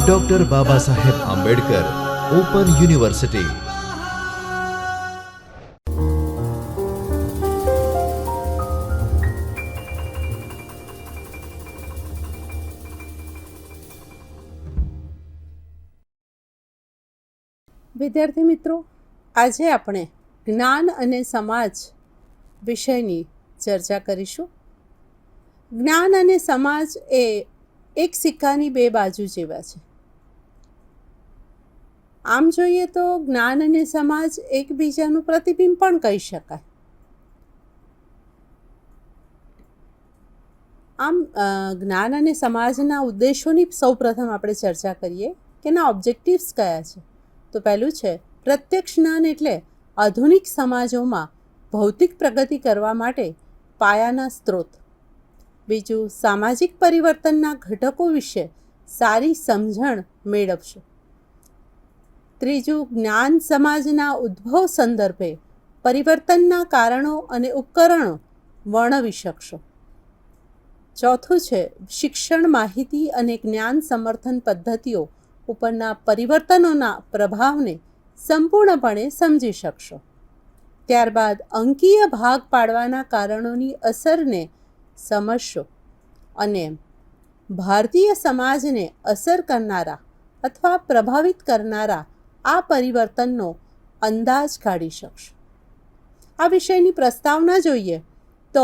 Doctor Baba Saheb Ambedkar open university. વિદ્યાર્થી મિત્રો, આજે આપણે જ્ઞાન અને સમાજ વિષયની ચર્ચા કરીશું. જ્ઞાન અને સમાજ એ એક સિક્કાની બે બાજુ જેવા છે. આમ જોઈએ તો જ્ઞાન અને સમાજ એકબીજાનું પ્રતિબિંબ પણ કહી શકાય. આમ જ્ઞાન અને સમાજના ઉદ્દેશોની સૌપ્રથમ આપણે ચર્ચા કરીએ કે એના ઓબ્જેક્ટિવ્સ કયા છે. તો પહેલું છે પ્રત્યક્ષ જ્ઞાન, એટલે આધુનિક સમાજોમાં ભૌતિક પ્રગતિ કરવા માટે પાયાના સ્ત્રોત. બીજું, સામાજિક પરિવર્તનના ઘટકો વિશે સારી સમજણ મેળવશો. ત્રીજું, જ્ઞાન સમાજના ઉદ્ભવ સંદર્ભે પરિવર્તનના કારણો અને ઉપકરણો વર્ણવી શકશો. ચોથું છે શિક્ષણ, માહિતી અને જ્ઞાન સમર્થન પદ્ધતિઓ ઉપરના પરિવર્તનોના પ્રભાવને સંપૂર્ણપણે સમજી શકશો. ત્યારબાદ અંકીય ભાગ પાડવાના કારણોની અસરને સમજશો અને ભારતીય સમાજને અસર કરનારા અથવા પ્રભાવિત કરનારા આ પરિવર્તનનો અંદાજ કાઢી શકશો. આ વિષયની પ્રસ્તાવના જોઈએ તો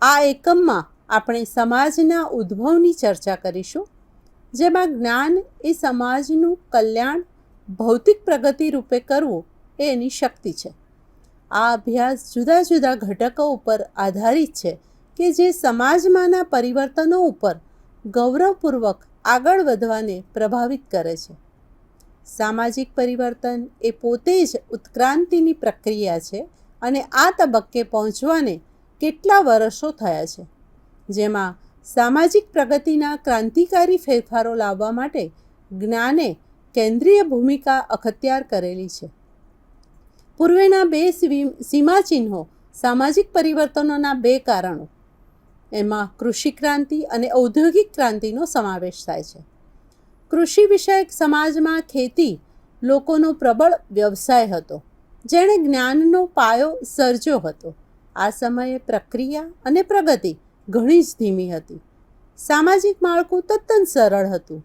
આ એકમમાં આપણે સમાજના ઉદ્ભવની ચર્ચા કરીશું, જેમાં જ્ઞાન એ સમાજનું કલ્યાણ ભૌતિક પ્રગતિ રૂપે કરવું એ એની શક્તિ છે. આ અભ્યાસ જુદા જુદા ઘટકો ઉપર આધારિત છે કે જે સમાજમાંના પરિવર્તનો ઉપર ગૌરવપૂર્વક આગળ વધવાને પ્રભાવિત કરે છે. સામાજિક પરિવર્તન એ પોતે જ ઉત્ક્રાંતિની પ્રક્રિયા છે અને આ તબક્કે પહોંચવાને કેટલા વર્ષો થયા છે, જેમાં સામાજિક પ્રગતિના ક્રાંતિકારી ફેરફારો લાવવા માટે જ્ઞાને કેન્દ્રીય ભૂમિકા અખત્યાર કરેલી છે. પૂર્વેના બે સીમાચિહ્નો સામાજિક પરિવર્તનોના બે કારણો, એમાં કૃષિ ક્રાંતિ અને ઔદ્યોગિક ક્રાંતિનો સમાવેશ થાય છે. કૃષિ વિષયક સમાજમાં ખેતી લોકોનો પ્રબળ વ્યવસાય હતો, જેણે જ્ઞાનનો પાયો સર્જ્યો હતો. આ સમયે પ્રક્રિયા અને પ્રગતિ ઘણી જ ધીમી હતી. સામાજિક માળખું તદ્દન સરળ હતું.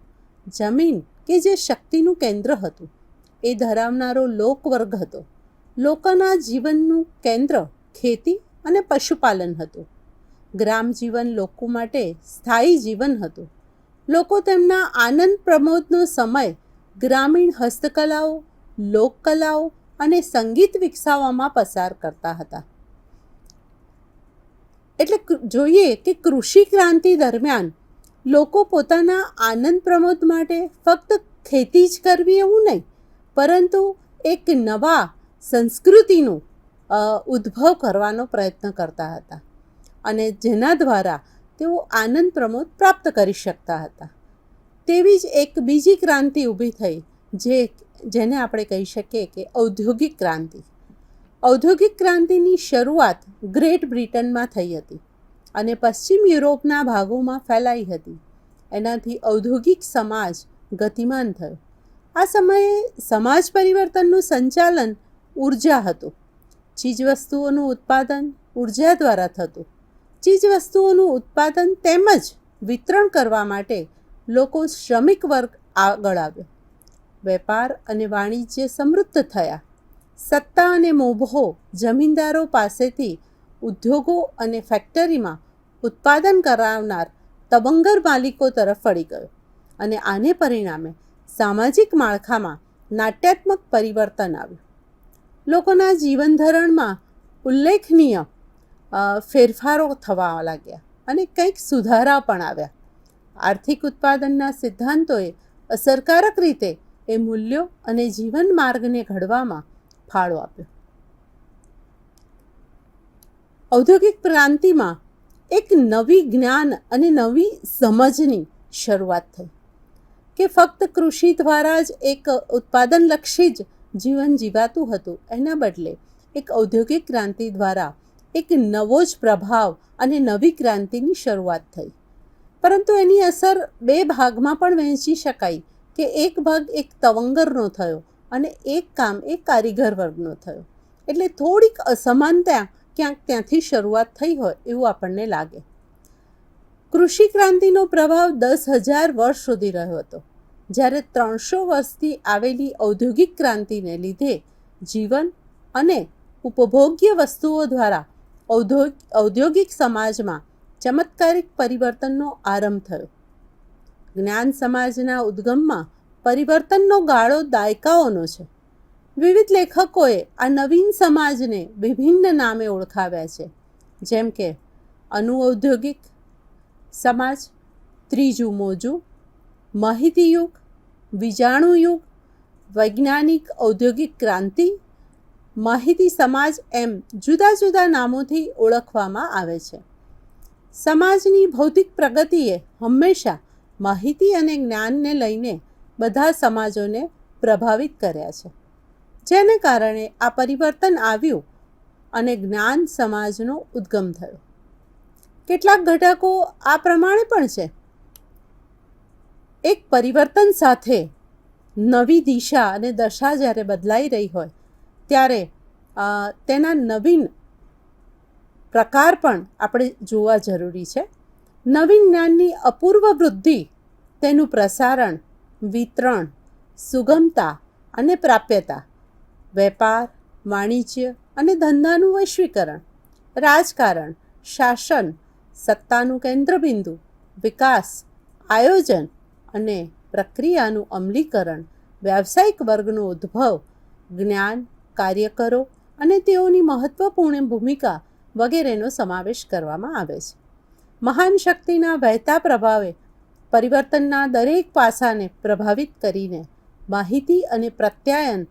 જમીન કે જે શક્તિનું કેન્દ્ર હતું એ ધરાવનારો લોકવર્ગ હતો. લોકોના જીવનનું કેન્દ્ર ખેતી અને પશુપાલન હતું. ગ્રામ જીવન લોકો માટે સ્થાયી જીવન હતું. લોકો તેમના આનંદ પ્રમોદનો સમય ગ્રામીણ હસ્તકલાઓ, લોકકલાઓ અને સંગીત વિકસાવવામાં પસાર કરતા હતા. એટલે જોઈએ કે કૃષિ ક્રાંતિ દરમિયાન લોકો પોતાના આનંદ પ્રમોદ માટે ફક્ત ખેતી જ કરવી એવું નહીં, પરંતુ એક નવા સંસ્કૃતિનું ઉદ્ભવ કરવાનો પ્રયત્ન કરતા હતા અને જેના દ્વારા તેઓ આનંદ પ્રમોદ પ્રાપ્ત કરી શકતા હતા. તેવી જ એક બીજી ક્રાંતિ ઊભી થઈ, જેને આપણે કહી શકીએ કે ઔદ્યોગિક ક્રાંતિ. ઔદ્યોગિક ક્રાંતિની શરૂઆત ગ્રેટ બ્રિટનમાં થઈ હતી અને પશ્ચિમ યુરોપના ભાગોમાં ફેલાઈ હતી. એનાથી ઔદ્યોગિક સમાજ ગતિમાન થયો. આ સમયે સમાજ પરિવર્તનનું સંચાલન ઉર્જા હતું. ચીજવસ્તુઓનું ઉત્પાદન ઉર્જા દ્વારા થતું. ચીજવસ્તુઓનું ઉત્પાદન તેમજ વિતરણ કરવા માટે લોકો શ્રમિક વર્ગ આગળ આવ્યો. વેપાર અને વાણિજ્ય સમૃદ્ધ થયા. સત્તા અને મોભો જમીનદારો પાસેથી ઉદ્યોગો અને ફેક્ટરીમાં ઉત્પાદન કરાવનાર તબંગર માલિકો તરફ વળી ગયો અને આને પરિણામે સામાજિક માળખામાં નાટ્યાત્મક પરિવર્તન આવ્યું. લોકોના જીવન ધોરણમાં ઉલ્લેખનીય ફેરફારો થવા લાગ્યા અને કંઈક સુધારા પણ આવ્યા. આર્થિક ઉત્પાદનના સિદ્ધાંતોએ અસરકારક રીતે એ મૂલ્યો અને જીવન માર્ગને ઘડવામાં ફાળો આપ્યો. ઔદ્યોગિક ક્રાંતિમાં એક નવી જ્ઞાન અને નવી સમજની શરૂઆત થઈ કે ફક્ત કૃષિ દ્વારા જ એક ઉત્પાદનલક્ષી જ જીવન જીવાતું હતું. એના બદલે એક ઔદ્યોગિક ક્રાંતિ દ્વારા એક નવો જ પ્રભાવ અને નવી ક્રાંતિની શરૂઆત થઈ. પરંતુ એની અસર બે ભાગમાં પણ વહેંચી શકાય કે એક ભાગ એક તવંગરનો થયો અને એક કામ એક કારીગર વર્ગનો થયો. એટલે થોડીક અસમાનતા ક્યાંક ત્યાંથી શરૂઆત થઈ હોય એવું આપણને લાગે. કૃષિ ક્રાંતિનો પ્રભાવ 10,000 વર્ષ સુધી રહ્યો હતો, જ્યારે 300 વર્ષથી આવેલી ઔદ્યોગિક ક્રાંતિને લીધે જીવન અને ઉપભોગ્ય વસ્તુઓ દ્વારા ઔદ્યોગિક સમાજમાં ચમત્કારિક પરિવર્તનનો આરંભ થયો. જ્ઞાન સમાજના ઉદ્ગમમાં પરિવર્તનનો ગાળો દાયકાઓનો છે. વિવિધ લેખકોએ આ નવીન સમાજને વિભિન્ન નામે ઓળખાવ્યા છે, જેમ કે અનુઔદ્યોગિક સમાજ, ત્રીજું મોજું, માહિતી યુગ, વિજાણુ યુગ, વૈજ્ઞાનિક ઔદ્યોગિક ક્રાંતિ, માહિતી સમાજ એમ જુદા જુદા નામોથી ઓળખવામાં આવે છે. સમાજની ભૌતિક પ્રગતિએ હંમેશા માહિતી અને જ્ઞાનને લઈને બધા સમાજોને પ્રભાવિત કર્યા છે, જેને કારણે આ પરિવર્તન આવ્યું અને જ્ઞાન સમાજનો ઉદ્ગમ થયો. કેટલાક ઘટકો આ પ્રમાણે પણ છે. એક પરિવર્તન સાથે નવી દિશા અને દશા જ્યારે બદલાઈ રહી હોય ત્યારે તેના નવીન પ્રકાર પણ આપણે જોવા જરૂરી છે. નવીન જ્ઞાનની અપૂર્વ વૃદ્ધિ, તેનું પ્રસારણ, વિતરણ, સુગમતા અને પ્રાપ્યતા, વેપાર, વાણિજ્ય અને ધંધાનું વૈશ્વિકરણ, રાજકારણ, શાસન, સત્તાનું કેન્દ્રબિંદુ, વિકાસ, આયોજન અને પ્રક્રિયાનું અમલીકરણ, વ્યાવસાયિક વર્ગનો ઉદ્ભવ, જ્ઞાન, કાર્યકરો અને તેઓની મહત્વપૂર્ણ ભૂમિકા વગેરેનો સમાવેશ કરવામાં આવે છે. મહાન શક્તિના વહેતા પ્રભાવે પરિવર્તનના દરેક પાસાને પ્રભાવિત કરીને માહિતી અને પ્રત્યાયન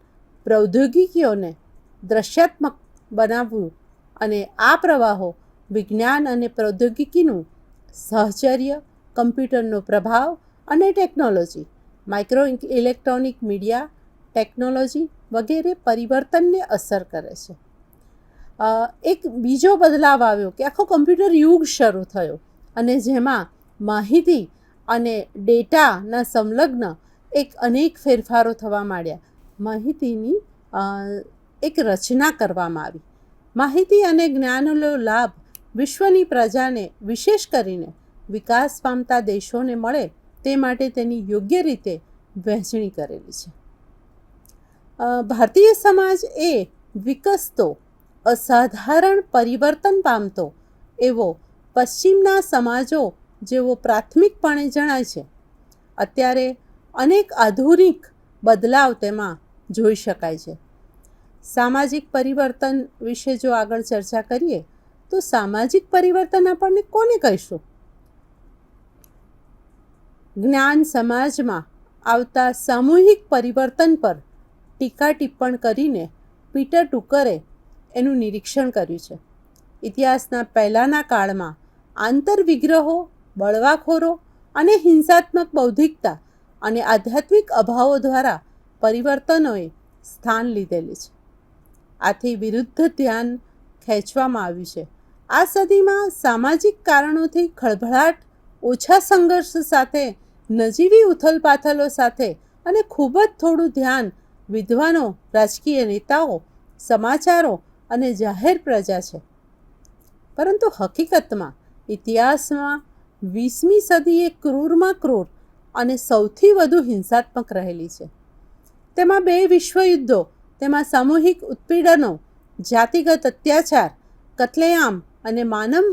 પ્રૌદ્યોગિકીઓને દ્રશ્યાત્મક બનાવવું અને આ પ્રવાહો વિજ્ઞાન અને પ્રૌદ્યોગિકીનું સહચર્ય, કમ્પ્યુટરનો પ્રભાવ અને technology, micro electronic media technology વગેરે પરિવર્તનને અસર કરે છે. એક બીજો બદલાવ આવ્યો કે આખો કમ્પ્યુટર યુગ શરૂ થયો અને જેમાં માહિતી અને ડેટાના સંલગ્ન અનેક ફેરફારો થવા માંડ્યા. માહિતીની એક રચના કરવામાં આવી. માહિતી અને જ્ઞાનનો લાભ વિશ્વની પ્રજાને, વિશેષ કરીને વિકાસ પામતા દેશોને મળે તે માટે તેની યોગ્ય રીતે વહેંચણી કરેલી છે. ભારતીય સમાજ એ વિકસતો, અસાધારણ પરિવર્તન પામતો એવો પશ્ચિમના સમાજો જેવો પ્રાથમિકપણે જણાય છે. અત્યારે અનેક આધુનિક બદલાવ તેમાં જોઈ શકાય છે. સામાજિક પરિવર્તન વિશે જો આગળ ચર્ચા કરીએ તો સામાજિક પરિવર્તન આપણને કોને કહીશું? જ્ઞાન સમાજમાં આવતા સામૂહિક પરિવર્તન પર ટીકા ટિપ્પણ કરીને પીટર ટુકરે એનું નિરીક્ષણ કર્યું છે. ઇતિહાસના પહેલાંના કાળમાં આંતરવિગ્રહો, બળવાખોરો અને હિંસાત્મક બૌદ્ધિકતા અને આધ્યાત્મિક અભાવો દ્વારા પરિવર્તનોએ સ્થાન લીધેલી છે. આથી વિરુદ્ધ ધ્યાન ખેંચવામાં આવ્યું છે. આ સદીમાં સામાજિક કારણોથી ખળભળાટ, ઓછા સંઘર્ષ સાથે, નજીવી ઉથલપાથલો સાથે અને ખૂબ જ થોડું ધ્યાન વિદ્વાનો, રાજકીય નેતાઓ, સમાચારો અને જાહેર પ્રજા છે. પરંતુ હકીકતમાં ઇતિહાસમાં 20મી સદી એ ક્રૂરમાં ક્રૂર અને સૌથી વધુ હિંસાત્મક રહેલી છે. તેમાં 2 વિશ્વયુદ્ધો, તેમાં સામૂહિક ઉત્પીડનો, જાતિગત અત્યાચાર, કત્લેઆમ અને માનવ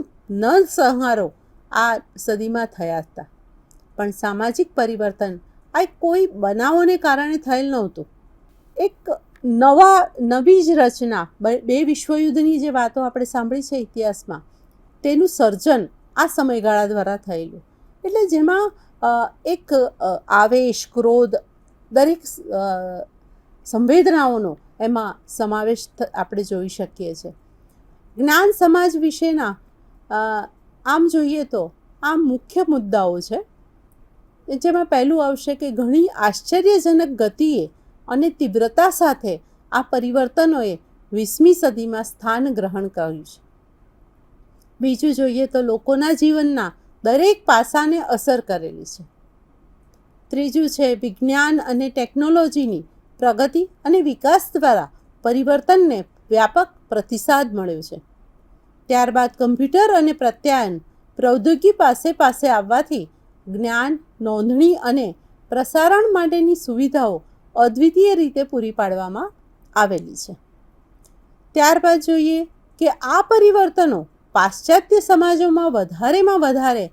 નરસંહારો આ સદીમાં થયા હતા. પણ સામાજિક પરિવર્તન આ કોઈ બનાવોને કારણે થયેલ નહોતું. એક નવી જ રચના, 2 વિશ્વયુદ્ધની જે વાતો આપણે સાંભળી છે ઇતિહાસમાં, તેનું સર્જન આ સમયગાળા દ્વારા થયેલું. એટલે જેમાં એક આવેશ, ક્રોધ, દરેક સંવેદનાઓનો એમાં સમાવેશ આપણે જોઈ શકીએ છીએ. જ્ઞાન સમાજ વિશેના આમ જોઈએ તો આ મુખ્ય મુદ્દાઓ છે, જેમાં પહેલું આવશે કે ઘણી આશ્ચર્યજનક ગતિએ અને તીવ્રતા સાથે આ પરિવર્તનોએ 20મી સદીમાં સ્થાન ગ્રહણ કર્યું છે. બીજું જોઈએ તો લોકોના જીવનના દરેક પાસાને અસર કરેલી છે. ત્રીજું છે વિજ્ઞાન અને ટેકનોલોજીની પ્રગતિ અને વિકાસ દ્વારા પરિવર્તનને વ્યાપક પ્રતિસાદ મળ્યો છે. ત્યારબાદ કમ્પ્યુટર અને પ્રત્યાયન પ્રૌદ્યોગિકી પાસે આવવાથી જ્ઞાન, નોંધણી અને પ્રસારણ માટેની સુવિધાઓ અદ્વિતીય રીતે પૂરી પાડવામાં આવેલી છે. ત્યારબાદ જોઈએ કે આ પરિવર્તનો પાશ્ચાત્ય સમાજોમાં વધારે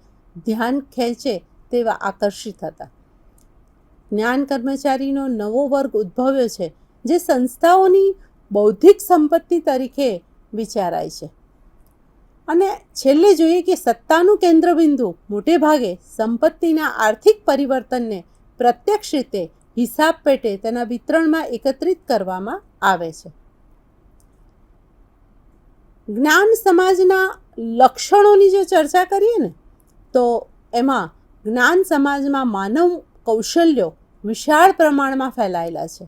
ધ્યાન ખેંચે તેવા આકર્ષિત હતા. જ્ઞાન કર્મચારીનો નવો વર્ગ ઉદ્ભવ્યો છે જે સંસ્થાઓની બૌદ્ધિક સંપત્તિ તરીકે વિચારાય છે. અને છેલ્લે જોઈએ કે સત્તાનું કેન્દ્રબિંદુ મોટે ભાગે સંપત્તિના આર્થિક પરિવર્તનને પ્રત્યક્ષ રીતે હિસાબ પેટે તેના વિતરણમાં એકત્રિત કરવામાં આવે છે. જ્ઞાન સમાજના લક્ષણોની જો ચર્ચા કરીએ ને તો એમાં જ્ઞાન સમાજમાં માનવ કૌશલ્યો વિશાળ પ્રમાણમાં ફેલાયેલા છે.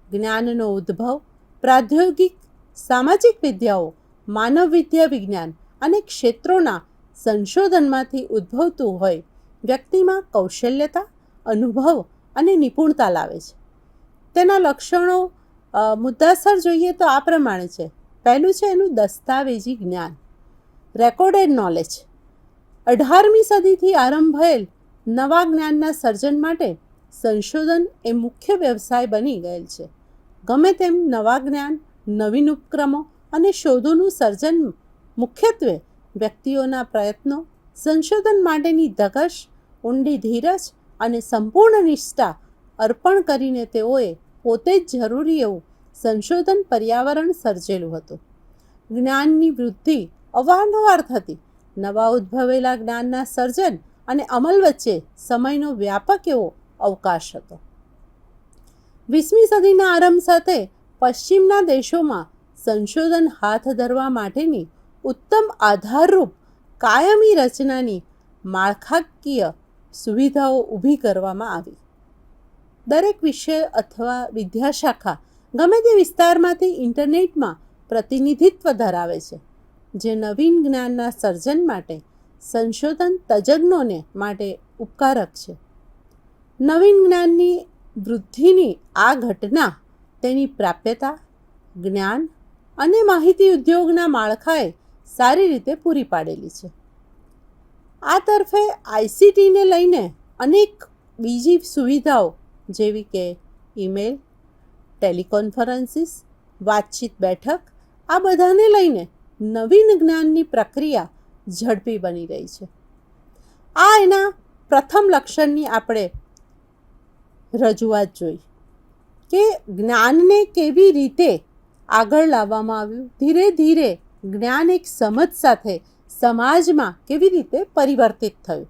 જ્ઞાનનો ઉદ્ભવ પ્રાદ્યોગિક સામાજિક વિદ્યાઓ, માનવ વિદ્યા, વિજ્ઞાન અને ક્ષેત્રોના સંશોધનમાંથી ઉદ્ભવતું હોય વ્યક્તિમાં કૌશલ્યતા, અનુભવ અને નિપુણતા લાવે છે. તેના લક્ષણો મુદ્દાસર જોઈએ તો આ પ્રમાણે છે. પહેલું છે એનું દસ્તાવેજી જ્ઞાન, રેકોર્ડેડ નોલેજ. 18મી સદીથી આરંભેલ નવા જ્ઞાનના સર્જન માટે સંશોધન એ મુખ્ય વ્યવસાય બની ગયેલ છે. ગમે તેમ નવા જ્ઞાન, નવીન ઉપક્રમો અને શોધોનું સર્જન મુખ્યત્વે વ્યક્તિઓના પ્રયત્નો, સંશોધન માટેની ધગશ, ઊંડી ધીરજ અને સંપૂર્ણ નિષ્ઠા અર્પણ કરીને તેઓએ પોતે જ જરૂરી એવું સંશોધન પર્યાવરણ સર્જેલું હતું. જ્ઞાનની વૃદ્ધિ અવારનવાર થતી. નવા ઉદ્ભવેલા જ્ઞાનના સર્જન અને અમલ વચ્ચે સમયનો વ્યાપક એવો અવકાશ હતો. 20મી સદીના આરંભ સાથે પશ્ચિમના દેશોમાં સંશોધન હાથ ધરવા માટેની ઉત્તમ આધારરૂપ કાયમી રચનાની માળખાકીય સુવિધાઓ ઊભી કરવામાં આવી. દરેક વિષય અથવા વિદ્યાશાખા ગમે તે વિસ્તારમાંથી ઇન્ટરનેટમાં પ્રતિનિધિત્વ ધરાવે છે, જે નવીન જ્ઞાનના સર્જન માટે સંશોધન તજજ્ઞોને માટે ઉપકારક છે. નવીન જ્ઞાનની વૃદ્ધિની આ ઘટના તેની પ્રાપ્યતા, જ્ઞાન અને માહિતી ઉદ્યોગના માળખાએ સારી રીતે પૂરી પાડેલી છે. આ તરફે આઈસીટીને લઈને અનેક બીજી સુવિધાઓ જેવી કે ઈમેલ, ટેલિકોન્ફરન્સીસ, વાતચીત બેઠક, આ બધાને લઈને નવીન જ્ઞાનની પ્રક્રિયા ઝડપી બની રહી છે. આ એના પ્રથમ લક્ષણની આપણે રજૂઆત જોઈ કે જ્ઞાનને કેવી રીતે આગળ લાવવામાં આવ્યું. ધીરે ધીરે જ્ઞાન એક સમજ સાથે સમાજમાં કેવી રીતે પરિવર્તિત થયું.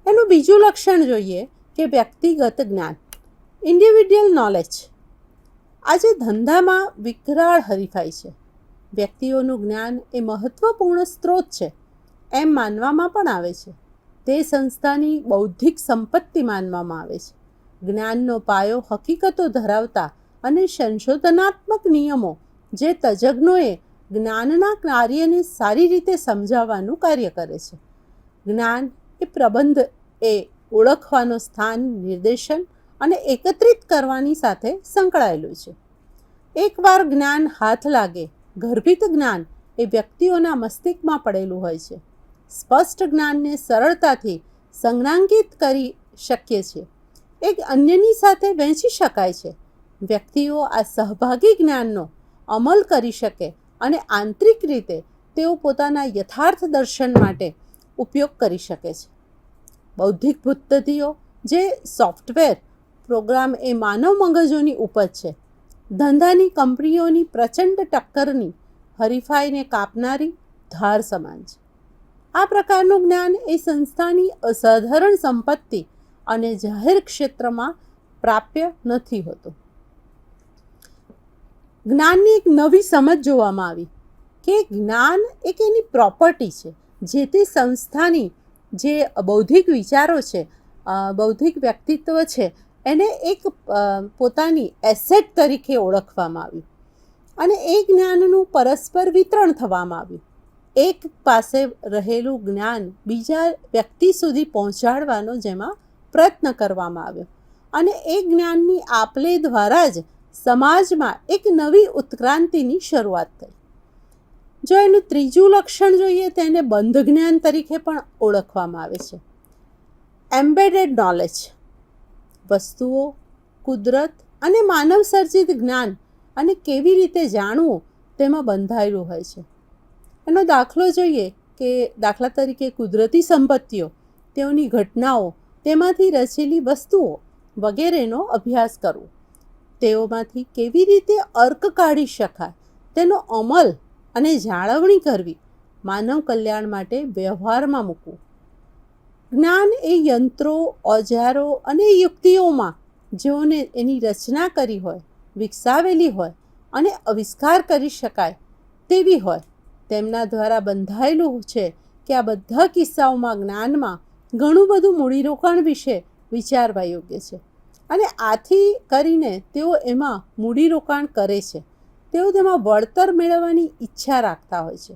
એનું બીજું લક્ષણ જોઈએ કે વ્યક્તિગત જ્ઞાન, ઇન્ડિવિડ્યુઅલ નોલેજ. આજે ધંધામાં વિકરાળ હરીફાઈ છે. વ્યક્તિઓનું જ્ઞાન એ મહત્ત્વપૂર્ણ સ્ત્રોત છે એમ માનવામાં પણ આવે છે. તે સંસ્થાની બૌદ્ધિક સંપત્તિ માનવામાં આવે છે. જ્ઞાનનો પાયો હકીકતો ધરાવતા અને સંશોધનાત્મક નિયમો જે તજજ્ઞોએ જ્ઞાનના કાર્યને સારી રીતે સમજાવવાનું કાર્ય કરે છે. જ્ઞાન એ પ્રબંધ એ ઓળખવાનો સ્થાન, નિર્દેશન અને એકત્રિત કરવાની સાથે સંકળાયેલું છે. એકવાર જ્ઞાન હાથ લાગે, ગર્ભિત જ્ઞાન એ વ્યક્તિઓના મસ્તિષ્કમાં પડેલું હોય છે. સ્પષ્ટ જ્ઞાનને સરળતાથી સંજ્ઞાંકિત કરી શકીએ છીએ, એક અન્યની સાથે વહેંચી શકાય છે. વ્યક્તિઓ આ સહભાગી જ્ઞાનનો અમલ કરી શકે અને આંતરિક રીતે તેઓ પોતાના યથાર્થ દર્શન માટે ઉપયોગ કરી શકે છે. બૌદ્ધિક પદ્ધતિઓ જે સોફ્ટવેર પ્રોગ્રામ એ માનવ મગજોની ઉપજ છે. ધંધાની કંપનીઓની પ્રચંડ ટક્કરની હરીફાઈને કાપનારી ધાર સમાન છે. આ પ્રકારનું જ્ઞાન એ સંસ્થાની અસાધારણ સંપત્તિ અને જાહેર ક્ષેત્રમાં પ્રાપ્ય નથી હોતું. જ્ઞાનની એક નવી સમજ જોવામાં આવી કે જ્ઞાન એક એની પ્રોપર્ટી છે. જે તે સંસ્થાની જે બૌદ્ધિક વિચારો છે, બૌદ્ધિક વ્યક્તિત્વ છે, એને એક પોતાની એસેટ તરીકે ઓળખવામાં આવ્યું અને એ જ્ઞાનનું પરસ્પર વિતરણ થવામાં આવ્યું. એક પાસે રહેલું જ્ઞાન બીજા વ્યક્તિ સુધી પહોંચાડવાનો જેમાં પ્રયત્ન કરવામાં આવ્યો અને એ જ્ઞાનની આપલે દ્વારા જ સમાજમાં એક નવી ઉત્ક્રાંતિની શરૂઆત થઈ. જો એનું ત્રીજું લક્ષણ જોઈએ તેને બંધ જ્ઞાન તરીકે પણ ઓળખવામાં આવે છે. એમ્બેડેડ નોલેજ વસ્તુઓ, કુદરત અને માનવ સર્જિત જ્ઞાન અને કેવી રીતે જાણવું તેમાં બંધાયેલું હોય છે. એનો દાખલો જોઈએ કે દાખલા તરીકે કુદરતી સંપત્તિઓ, તેઓની ઘટનાઓ, તેમાંથી રચેલી વસ્તુઓ વગેરેનો અભ્યાસ કરવો. તેઓમાંથી કેવી રીતે અર્ક કાઢી શકાય તેનો અમલ અને જાળવણી કરવી, માનવ કલ્યાણ માટે વ્યવહારમાં મૂકવું. જ્ઞાન એ યંત્રો, ઓજારો અને યુક્તિઓમાં જેઓને એની રચના કરી હોય, વિકસાવેલી હોય અને આવિષ્કાર કરી શકાય તેવી હોય તેમના દ્વારા બંધાયેલું છે કે આ બધા કિસ્સાઓમાં જ્ઞાનમાં ઘણું બધું મૂડીરોકાણ વિશે વિચારવા યોગ્ય છે અને આથી કરીને તેઓ એમાં મૂડીરોકાણ કરે છે. તેઓ તેમાં વળતર મેળવવાની ઈચ્છા રાખતા હોય છે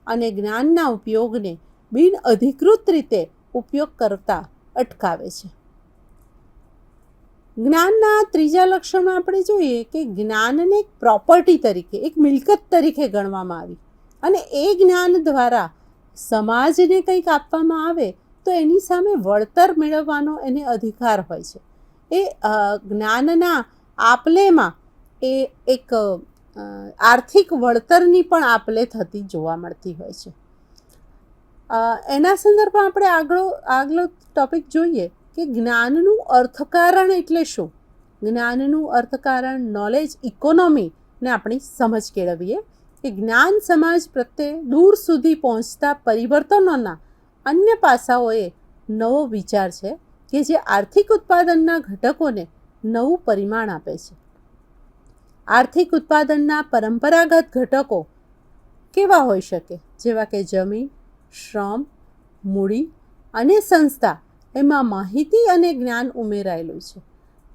અને જ્ઞાનના ઉપયોગને બિન અધિકૃત રીતે ઉપયોગ કરતા અટકાવે છે. જ્ઞાનના ત્રીજા લક્ષણમાં આપણે જોઈએ કે જ્ઞાનને એક પ્રોપર્ટી તરીકે, એક મિલકત તરીકે ગણવામાં આવી અને એ જ્ઞાન દ્વારા સમાજને કંઈક આપવામાં આવે તો એની સામે વળતર મેળવવાનો એને અધિકાર હોય છે. એ જ્ઞાનના આપલેમાં એ એક આર્થિક વળતરની પણ આપલે થતી જોવા મળતી હોય છે. એના સંદર્ભમાં આપણે આગલો ટોપિક જોઈએ કે જ્ઞાનનું અર્થકારણ એટલે શું. જ્ઞાનનું અર્થકારણ, નોલેજ ઇકોનોમીને આપણી સમજ કેળવીએ કે જ્ઞાન સમાજ પ્રત્યે દૂર સુધી પહોંચતા પરિવર્તનોના અન્ય પાસાઓએ નવો વિચાર છે કે જે આર્થિક ઉત્પાદનના ઘટકોને નવું પરિમાણ આપે છે. આર્થિક ઉત્પાદનના પરંપરાગત ઘટકો કેવા હોઈ શકે, જેવા કે જમીન, શ્રમ, મૂડી અને સંસ્થા. એમાં માહિતી અને જ્ઞાન ઉમેરાયેલું છે.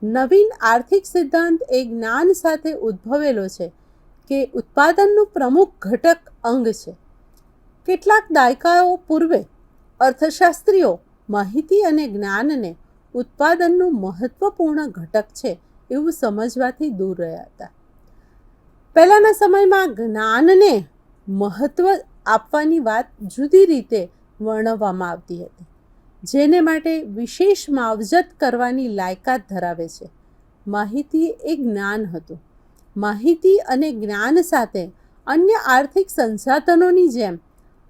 નવીન આર્થિક સિદ્ધાંત એ જ્ઞાન સાથે ઉદ્ભવેલો છે કે ઉત્પાદનનું પ્રમુખ ઘટક અંગ છે. કેટલાક દાયકાઓ પૂર્વે અર્થશાસ્ત્રીઓ માહિતી અને જ્ઞાનને ઉત્પાદનનું મહત્વપૂર્ણ ઘટક છે એવું સમજવાથી દૂર રહ્યા હતા. પહેલાંના સમયમાં જ્ઞાનને મહત્વ આપવાની વાત જુદી રીતે વર્ણવવામાં આવતી હતી, જેને માટે વિશેષ માવજત કરવાની લાયકાત ધરાવે છે. માહિતી એ જ્ઞાન હતું. માહિતી અને જ્ઞાન સાથે અન્ય આર્થિક સંસાધનોની જેમ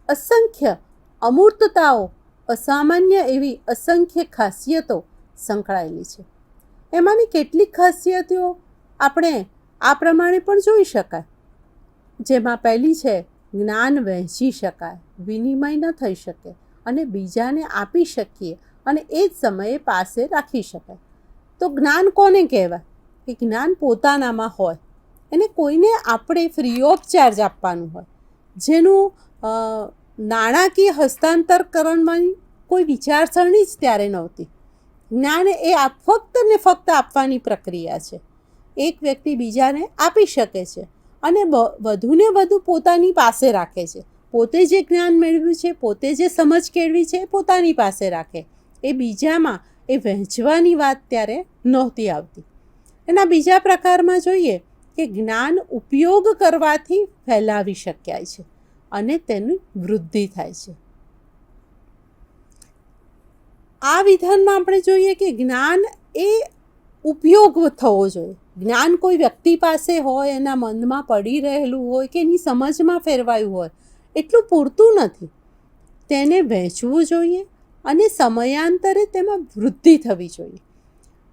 અસંખ્ય અમૂર્તતાઓ, અસામાન્ય એવી અસંખ્ય ખાસિયતો સંકળાયેલી છે. એમાંની કેટલીક ખાસિયતો આપણે આ પ્રમાણે પણ જોઈ શકાય, જેમાં પહેલી છે જ્ઞાન વહેંચી શકાય, વિનિમય ન થઈ શકે અને બીજાને આપી શકીએ અને એ જ સમયે પાસે રાખી શકાય. તો જ્ઞાન કોને કહેવાય? કે જ્ઞાન પોતાનામાં હોય, એને કોઈને આપણે ફ્રી ઓફ ચાર્જ આપવાનું હોય, જેનું નાણાકીય હસ્તાંતર કરવાની કોઈ વિચારસરણી જ ત્યારે નહોતી. જ્ઞાન એ ફક્ત ને ફક્ત આપવાની પ્રક્રિયા છે. એક વ્યક્તિ બીજાને આપી શકે છે અને વધુને વધુ પોતાની પાસે રાખે છે. પોતે જે જ્ઞાન મેળવ્યું છે, પોતે જે સમજ કેળવી છે, એ પોતાની પાસે રાખે. એ બીજામાં એ વહેંચવાની વાત ત્યારે નહોતી આવતી. એના બીજા પ્રકારમાં જોઈએ કે જ્ઞાન ઉપયોગ કરવાથી ફેલાવી શકાય છે અને તેની વૃદ્ધિ થાય છે. આ વિધાનમાં આપણે જોઈએ કે જ્ઞાન એ ઉપયોગ થવો જોઈએ. જ્ઞાન કોઈ વ્યક્તિ પાસે હોય, એના મનમાં પડી રહેલું હોય કે એની સમજમાં ફેરવાયું હોય એટલું પૂરતું નથી. તેને વહેંચવું જોઈએ અને સમયાંતરે તેમાં વૃદ્ધિ થવી જોઈએ.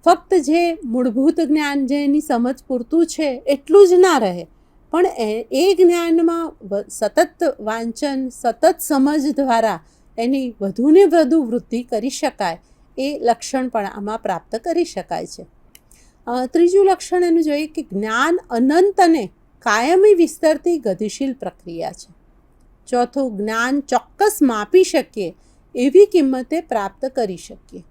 ફક્ત જે મૂળભૂત જ્ઞાન, જે એની સમજ પૂરતું છે એટલું જ ના રહે, પણ એ જ્ઞાનમાં સતત વાંચન, સતત સમજ દ્વારા એની વધુને વધુ વૃદ્ધિ કરી શકાય એ લક્ષણ પણ આમાં પ્રાપ્ત કરી શકાય છે. ત્રીજું લક્ષણ એનું જોઈએ કે જ્ઞાન અનંત અને કાયમી વિસ્તરતી ગતિશીલ પ્રક્રિયા છે. ચોથું, જ્ઞાન ચોક્કસ માપી શકીએ એવી કિંમતે પ્રાપ્ત કરી શકીએ.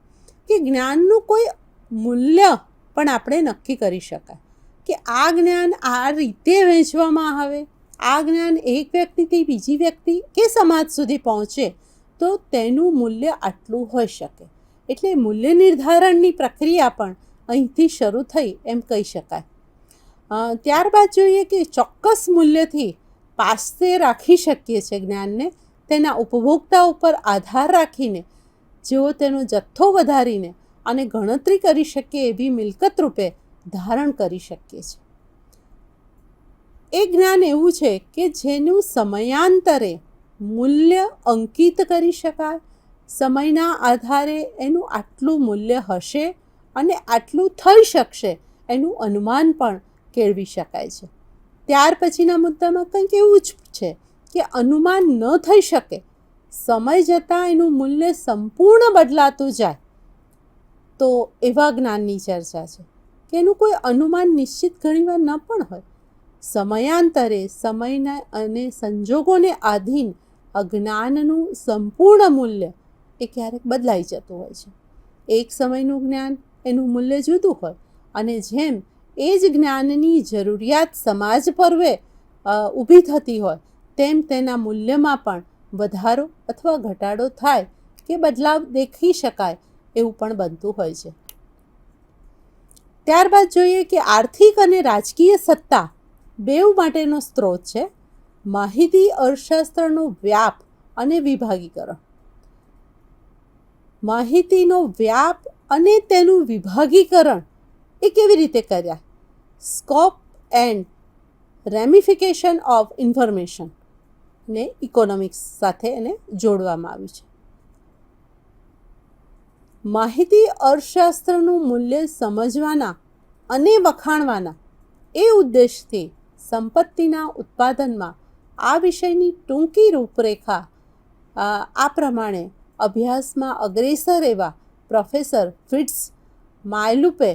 કે જ્ઞાનનું કોઈ મૂલ્ય પણ આપણે નક્કી કરી શકાય કે આ જ્ઞાન આ રીતે વહેંચવામાં આવે, આ જ્ઞાન એક વ્યક્તિથી બીજી વ્યક્તિ કે સમાજ સુધી પહોંચે તો તેનું મૂલ્ય આટલું હોઈ શકે. એટલે મૂલ્ય નિર્ધારણની પ્રક્રિયા પણ અહીંથી શરૂ થઈ એમ કહી શકાય. ત્યારબાદ જોઈએ કે ચોક્કસ મૂલ્યથી પાસે રાખી શકીએ છીએ જ્ઞાનને, તેના ઉપભોક્તા ઉપર આધાર રાખીને જેઓ તેનો જથ્થો વધારીને અને ગણતરી કરી શકીએ એવી મિલકત રૂપે ધારણ કરી શકીએ છીએ. એ જ્ઞાન એવું છે કે જેનું સમયાંતરે મૂલ્ય અંકિત કરી શકાય, સમયના આધારે એનું આટલું મૂલ્ય હશે અને આટલું થઈ શકશે એનું અનુમાન પણ કેળવી શકાય છે. ત્યાર પછીના મુદ્દામાં કંઈક એવું જ છે કે અનુમાન ન થઈ શકે, સમય જતાં એનું મૂલ્ય સંપૂર્ણ બદલાતું જાય, તો એવા જ્ઞાનની ચર્ચા છે કે એનું કોઈ અનુમાન નિશ્ચિત ઘણીવાર ન પણ હોય. સમયાંતરે સમયના અને સંજોગોને આધીન અજ્ઞાનનું સંપૂર્ણ મૂલ્ય એ ક્યારેક બદલાઈ જતું હોય છે. એક સમયનું જ્ઞાન એનું મૂલ્ય જુદું હોય અને જેમ એ જ જ્ઞાનની જરૂરિયાત સમાજ પર્વે ઊભી થતી હોય તેમ તેના મૂલ્યમાં પણ વધારો અથવા ઘટાડો થાય કે બદલાવ દેખી શકાય એવું પણ બનતું હોય છે. ત્યારબાદ જોઈએ કે આર્થિક અને રાજકીય સત્તા બેઉ માટેનો સ્ત્રોત છે માહિતી અર્થશાસ્ત્રનો વ્યાપ અને વિભાગીકરણ. માહિતીનો વ્યાપ અને તેનું વિભાગીકરણ એ કેવી રીતે કર્યા? સ્કોપ એન્ડ રેમિફિકેશન ઓફ ઇન્ફોર્મેશન ને ઇકોનોમિક્સ સાથે એને જોડવામાં આવ્યું છે. માહિતી અર્થશાસ્ત્રનું મૂલ્ય સમજવાના અને વખાણવાના એ ઉદ્દેશથી સંપત્તિના ઉત્પાદનમાં આ વિષયની ટૂંકી રૂપરેખા આ પ્રમાણે અભ્યાસમાં અગ્રેસર એવા પ્રોફેસર ફિટ્સ માયલુપે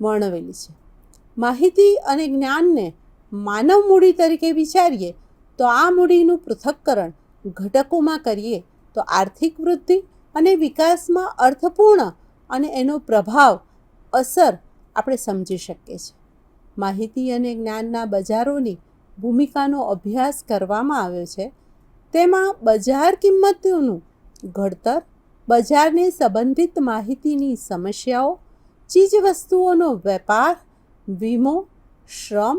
વર્ણવેલી છે. માહિતી અને જ્ઞાનને માનવ મૂડી તરીકે વિચારીએ તો આ મૂડીનું પૃથક્કરણ ઘટકોમાં કરીએ તો આર્થિક વૃદ્ધિ અને વિકાસમાં અર્થપૂર્ણ અને એનો પ્રભાવ અસર આપણે સમજી શકીએ છીએ. માહિતી અને જ્ઞાનના બજારોની ભૂમિકાનો અભ્યાસ કરવામાં આવ્યો છે. તેમાં બજાર કિંમતોનું ઘડતર, બજારને સંબંધિત માહિતીની સમસ્યાઓ, ચીજવસ્તુઓનો વેપાર, વીમો, શ્રમ,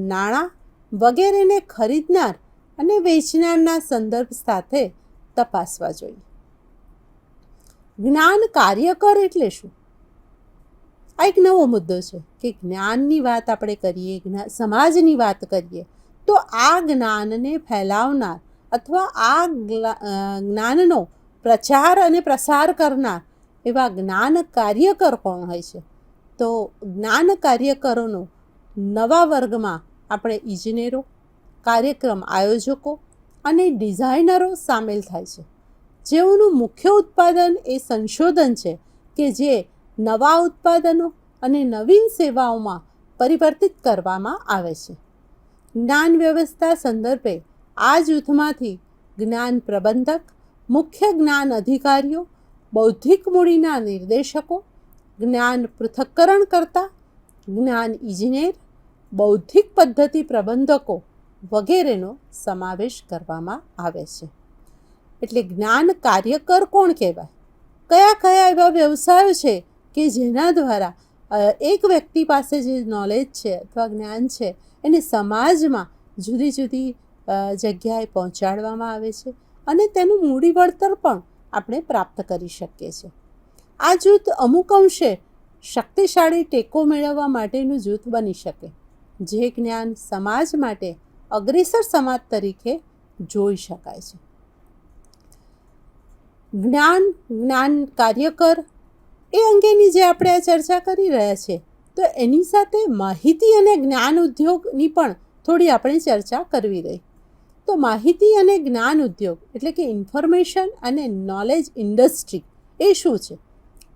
નાણાં વગેરેને ખરીદનાર અને વેચનારના સંદર્ભ સાથે તપાસવા જોઈએ. જ્ઞાન કાર્યકર એટલે શું? આ એક નવો મુદ્દો છે કે જ્ઞાનની વાત આપણે કરીએ, સમાજની વાત કરીએ તો આ જ્ઞાનને ફેલાવનાર અથવા આ જ્ઞાનનો પ્રચાર અને પ્રસાર કરનાર એવા જ્ઞાન કાર્યકર કોણ હોય છે? તો જ્ઞાન કાર્યકરોનો નવા વર્ગમાં આપણે ઇજનેરો, કાર્યક્રમ આયોજકો અને ડિઝાઇનરો સામેલ થાય છે, જેઓનું મુખ્ય ઉત્પાદન એ સંશોધન છે કે જે નવા ઉત્પાદનો અને નવીન સેવાઓમાં પરિવર્તિત કરવામાં આવે છે. જ્ઞાન વ્યવસ્થા સંદર્ભે આ જૂથમાંથી જ્ઞાન પ્રબંધક, મુખ્ય જ્ઞાન અધિકારીઓ, બૌદ્ધિક મૂડીના નિર્દેશકો, જ્ઞાન પૃથક્કરણકર્તા, જ્ઞાન ઇજનેર, બૌદ્ધિક પદ્ધતિ પ્રબંધકો વગેરેનો સમાવેશ કરવામાં આવે છે. એટલે જ્ઞાન કાર્યકર કોણ કહેવાય? કયા કયા એવા વ્યવસાયો છે કે જેના દ્વારા એક વ્યક્તિ પાસે જે નોલેજ છે અથવા જ્ઞાન છે એને સમાજમાં જુદી જુદી જગ્યાએ પહોંચાડવામાં આવે છે અને તેનું મૂડી વળતર પણ આપણે પ્રાપ્ત કરી શકીએ છીએ. આ જૂથ અમુક અંશે શક્તિશાળી ટેકો મેળવવા માટેનું જૂથ બની શકે, જે જ્ઞાન સમાજ માટે અગ્રેસર સમાજ તરીકે જોઈ શકાય છે. જ્ઞાન કાર્યકર એ અંગેની જે આપણે આ ચર્ચા કરી રહ્યા છીએ તો એની સાથે માહિતી અને જ્ઞાન ઉદ્યોગની પણ થોડી આપણે ચર્ચા કરવી રહી. તો માહિતી અને જ્ઞાન ઉદ્યોગ એટલે કે ઇન્ફોર્મેશન અને નોલેજ ઇન્ડસ્ટ્રી એ શું છે?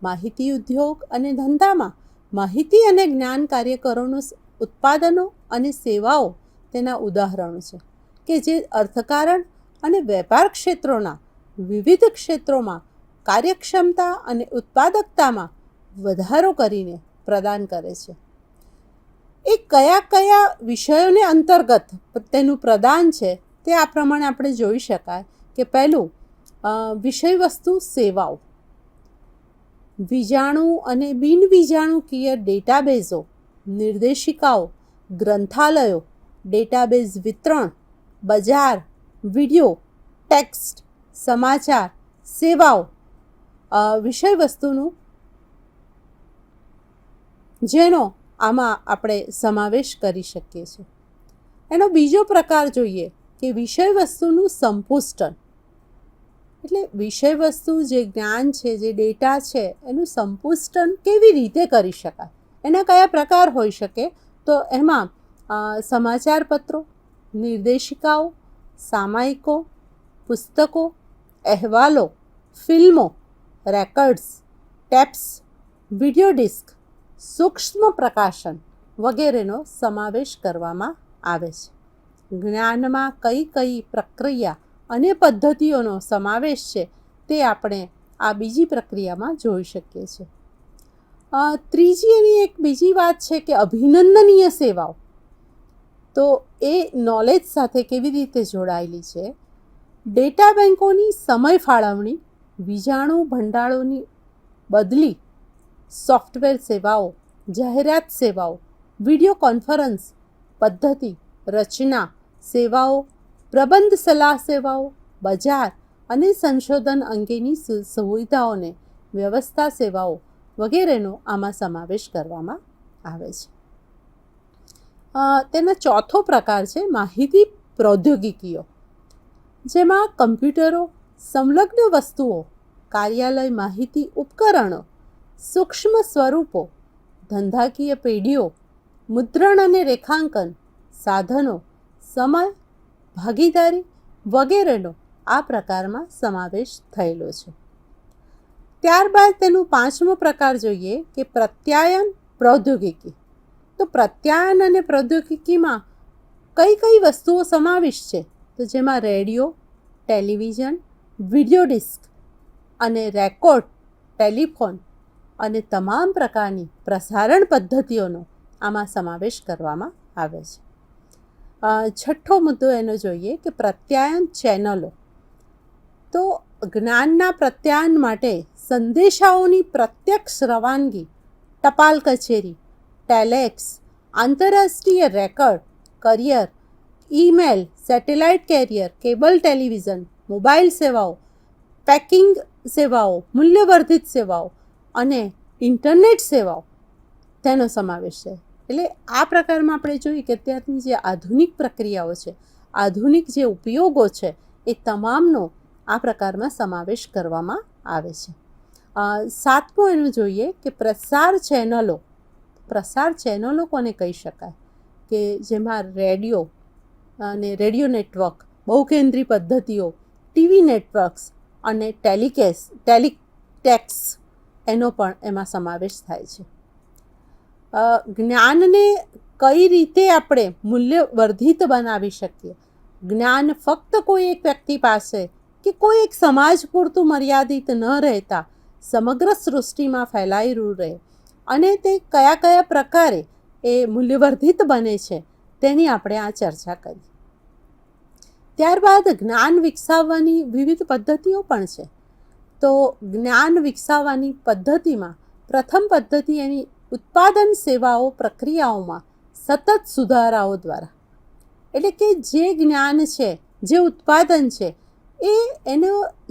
માહિતી ઉદ્યોગ અને ધંધામાં માહિતી અને જ્ઞાન કાર્યકરોનું ઉત્પાદનો અને સેવાઓ તેના ઉદાહરણો છે કે જે અર્થકારણ અને વેપાર ક્ષેત્રોના વિવિધ ક્ષેત્રોમાં કાર્યક્ષમતા અને ઉત્પાદકતામાં વધારો કરીને પ્રદાન કરે છે. એ કયા કયા વિષયોને અંતર્ગત તેનું પ્રદાન છે તે આ પ્રમાણે આપણે જોઈ શકાય કે પહેલું વિષય વસ્તુ સેવાઓ. વિજાણુ અને બિનવિજાણુકીય ડેટાબેઝો, નિર્દેશિકાઓ, ગ્રંથાલયો, ડેટાબેઝ વિતરણ, બજાર, વિડિયો, ટેક્સ્ટ, સમાચાર, સેવાઓ, વિષય વસ્તુનું જેનો આમાં આપણે સમાવેશ કરી શકીએ છીએ. એનો બીજો પ્રકાર જોઈએ કે વિષય વસ્તુનું સંપુષ્ટન. એટલે વિષય વસ્તુ જે જ્ઞાન છે, જે ડેટા છે, એનું સંપુષ્ટન કેવી રીતે કરી શકાય, એના કયા પ્રકાર હોઈ શકે? તો એમાં સમાચાર પત્રો, નિર્દેશિકાઓ, સામાયિકો, પુસ્તકો, અહેવાલો, ફિલ્મો, રેકર્ડ્સ, ટેપ્સ, વિડિયો ડિસ્ક, સૂક્ષ્મ પ્રકાશન વગેરેનો સમાવેશ કરવામાં આવે છે. જ્ઞાનમાં કઈ કઈ પ્રક્રિયા અને પદ્ધતિઓનો સમાવેશ છે તે આપણે આ બીજી પ્રક્રિયામાં જોઈ શકીએ છીએ. ત્રીજી એની એક બીજી વાત છે કે અભિનંદનીય સેવાઓ. તો એ નોલેજ સાથે કેવી રીતે જોડાયેલી છે? ડેટા બેન્કોની સમય ફાળવણી, વિજાણુ ભંડાળોની બદલી, સોફ્ટવેર સેવાઓ, જાહેરાત સેવાઓ, વિડિયો કોન્ફરન્સ પદ્ધતિ, રચના સેવાઓ, પ્રબંધ સલાહ સેવાઓ, બજાર અને સંશોધન અંગેની સુવિધાઓને વ્યવસ્થા સેવાઓ વગેરેનો આમાં સમાવેશ કરવામાં આવે છે. તેનો ચોથો પ્રકાર છે માહિતી પ્રૌદ્યોગિકીઓ, જેમાં કમ્પ્યુટરો, સંલગ્ન વસ્તુઓ, કાર્યાલય માહિતી ઉપકરણો, સૂક્ષ્મ સ્વરૂપો, ધંધાકીય પેઢીઓ, મુદ્રણ અને રેખાંકન સાધનો, સમય, ભાગીદારી વગેરેનો આ પ્રકારમાં સમાવેશ થયેલો છે. ત્યારબાદ તેનું પાંચમો પ્રકાર જોઈએ કે પ્રત્યાયન પ્રૌદ્યોગિકી. તો પ્રત્યાયન અને પ્રૌદ્યોગિકીમાં કઈ કઈ વસ્તુઓ સમાવિષ્ટ છે? તો જેમાં રેડિયો, ટેલિવિઝન, વિડિયો ડિસ્ક અને રેકોર્ડ, ટેલિફોન અને તમામ પ્રકારની પ્રસારણ પદ્ધતિઓનો આમાં સમાવેશ કરવામાં આવે છે. છઠ્ઠો મુદ્દો એનો જોઈએ કે પ્રત્યાયન ચેનલો. તો જ્ઞાનના પ્રત્યાયન માટે સંદેશાઓની પ્રત્યક્ષ રવાનગી, ટપાલ કચેરી, ટેલેક્સ, આંતરરાષ્ટ્રીય record, carrier, email, satellite carrier, cable television, mobile સેવાઓ, પેકિંગ સેવાઓ, મૂલ્યવર્ધિત સેવાઓ અને ઇન્ટરનેટ સેવાઓ તેનો સમાવેશ છે. એટલે આ પ્રકારમાં આપણે જોઈએ કે અત્યારની જે આધુનિક પ્રક્રિયાઓ છે, આધુનિક જે ઉપયોગો છે, એ તમામનો આ પ્રકારમાં સમાવેશ કરવામાં આવે છે. સાતમું એનું જોઈએ કે પ્રસાર ચેનલો. પ્રસાર ચેનલો કોને કહી શકાય? કે જેમાં રેડિયો અને રેડિયો નેટવર્ક, બહુકેન્દ્રી પદ્ધતિઓ, ટીવી નેટવર્ક્સ અને ટેલિટેક્સ એનો પણ એમાં સમાવેશ થાય છે. જ્ઞાનને કઈ રીતે આપણે મૂલ્યવર્ધિત બનાવી શકીએ? જ્ઞાન ફક્ત કોઈ એક વ્યક્તિ પાસે કે કોઈ એક સમાજ પૂરતું મર્યાદિત ન રહેતા સમગ્ર સૃષ્ટિમાં ફેલાયેલું રહે અને તે કયા કયા પ્રકારે એ મૂલ્યવર્ધિત બને છે તેની આપણે આ ચર્ચા કરી. ત્યારબાદ જ્ઞાન વિકસાવવાની વિવિધ પદ્ધતિઓ પણ છે. તો જ્ઞાન વિકસાવવાની પદ્ધતિમાં પ્રથમ પદ્ધતિ એની ઉત્પાદન સેવાઓ પ્રક્રિયાઓમાં સતત સુધારાઓ દ્વારા. એટલે કે જે જ્ઞાન છે, જે ઉત્પાદન છે, એને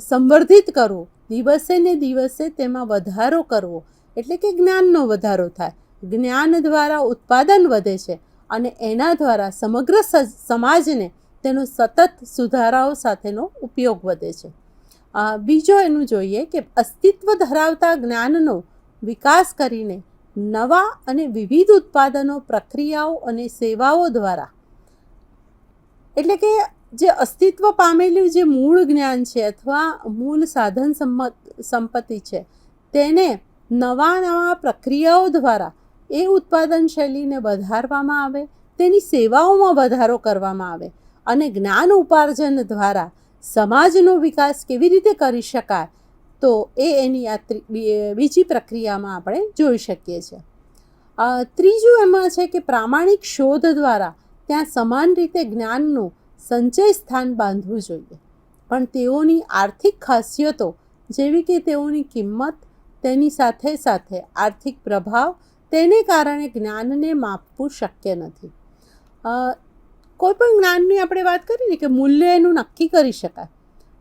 સંવર્ધિત કરવું, દિવસે ને દિવસે તેમાં વધારો કરવો, એટલે કે જ્ઞાનનો વધારો થાય. જ્ઞાન દ્વારા ઉત્પાદન વધે છે અને એના દ્વારા સમગ્ર સમાજને તેનો સતત સુધારાઓ સાથેનો ઉપયોગ વધે છે. બીજો એનું જોઈએ કે અસ્તિત્વ ધરાવતા જ્ઞાનનો વિકાસ કરીને નવા અને વિવિધ ઉત્પાદનો, પ્રક્રિયાઓ અને સેવાઓ દ્વારા, એટલે કે જે અસ્તિત્વ પામેલું જે મૂળ જ્ઞાન છે અથવા મૂળ સાધન સંપત્તિ છે, તેને નવા પ્રક્રિયાઓ દ્વારા એ ઉત્પાદન શૈલીને વધારવામાં આવે, તેની સેવાઓમાં વધારો કરવામાં આવે અને જ્ઞાન ઉપાર્જન દ્વારા સમાજનો વિકાસ કેવી રીતે કરી શકાય, તો એની આ બીજી પ્રક્રિયામાં આપણે જોઈ શકીએ છીએ. ત્રીજું એમાં છે કે પ્રામાણિક શોધ દ્વારા ત્યાં સમાન રીતે જ્ઞાનનું સંચય સ્થાન બાંધવું જોઈએ, પણ તેઓની આર્થિક ખાસિયતો જેવી કે તેઓની કિંમત, તેની સાથે સાથે આર્થિક પ્રભાવ, તેને કારણે જ્ઞાનને માપવું શક્ય નથી. કોઈ પણ જ્ઞાનની આપણે વાત કરીએ ને કે મૂલ્ય એનું નક્કી કરી શકાય,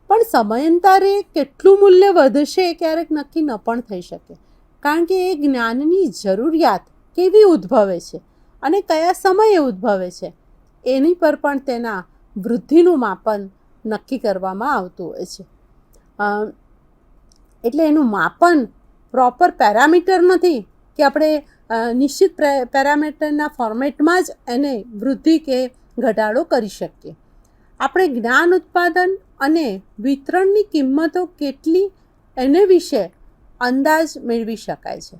પણ સમયાંતરે કેટલું મૂલ્ય વધશે એ ક્યારેક નક્કી ન પણ થઈ શકે, કારણ કે એ જ્ઞાનની જરૂરિયાત કેવી ઉદ્ભવે છે અને કયા સમયે ઉદ્ભવે છે એની પર પણ તેના વૃદ્ધિનું માપન નક્કી કરવામાં આવતું હોય છે. એટલે એનું માપન પ્રોપર પેરામીટર નથી કે આપણે નિશ્ચિત પેરામીટરના ફોર્મેટમાં જ એને વૃદ્ધિ કે ઘટાડો કરી શકીએ. આપણે જ્ઞાન ઉત્પાદન અને વિતરણની કિંમતો કેટલી એને વિશે અંદાજ મેળવી શકાય છે.